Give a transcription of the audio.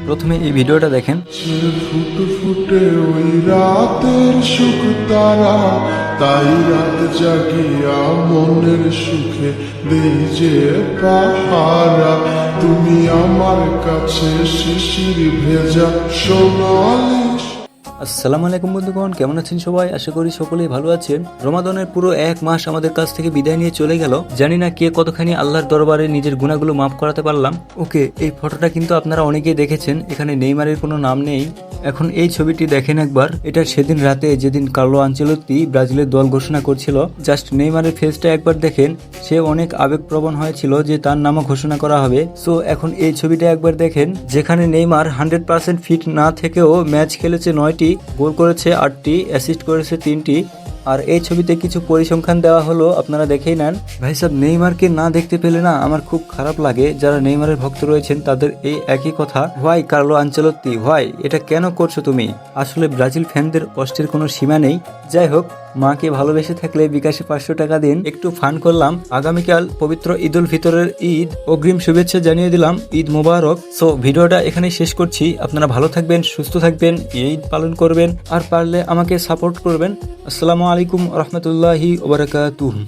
প্রথমে এই ভিডিওটা দেখেন। ফুটে ফুটে ওই রাতের সুখ তারা, তাই রাত জাগিয়া মনের সুখে দেই যে পাহারা। তুমি আমার কাছে শিশির ভেজা সোনালি। আসসালামু আলাইকুম বন্ধুগণ, কেমন আছেন সবাই? আশা করি সকলেই ভালো আছেন। রমাদানের পুরো এক মাস আমাদের কাছ থেকে বিদায় নিয়ে চলে গেল। জানি না কে কতখানি আল্লাহর দরবারে নিজের গুনাহগুলো মাফ করাতে পারলাম। ওকে, এই ফটোটা কিন্তু আপনারা অনেকেই দেখেছেন, এখানে নেইমারের কোনো নাম নেই। এখন এই ছবিটি দেখেন একবার। এটা সেদিন রাতে যেদিন কার্লো আনচেলত্তি ব্রাজিলের দল ঘোষণা করছিল। জাস্ট নেইমারের ফেসটা একবার দেখেন, সে অনেক আবেগপ্রবণ হয়েছিল যে তার নামও ঘোষণা করা হবে। সো এখন এই ছবিটা একবার দেখেন, যেখানে নেইমার 100% ফিট না থেকেও ম্যাচ খেলেছে 9টি, গোল করেছে 8টি, অ্যাসিস্ট করেছে 3টি। আর এই ছবিতে কিছু পরিসংখ্যান দেওয়া হলো, আপনারা দেখেই নেন। ভাই সাহেব, নেইমারকে না দেখতে পেলে না আমার খুব খারাপ লাগে। যারা নেইমারের ভক্ত রয়েছেন তাদের এই একই কথা, হোয়াই কার্লো আনচেলত্তি, হোয়াই এটা কেন করছো তুমি? আসলে ব্রাজিল ফ্যানদের কষ্টের কোনো সীমা নেই। যাই হোক, মাকে ভালোবেসে থাকলে বিকাশে 500 টাকা দিন। একটু ফান করলাম। আগামীকাল পবিত্র ঈদ উল ফিতরের ঈদ, অগ্রিম শুভেচ্ছা জানিয়ে দিলাম। ঈদ মোবারক। সো ভিডিওটা এখানে শেষ করছি। আপনারা ভালো থাকবেন, সুস্থ থাকবেন, ঈদ পালন করবেন, আর পারলে আমাকে সাপোর্ট করবেন। আসসালামু আলাইকুম রহমতুল্লাহি ওয়া বারাকাতুহু।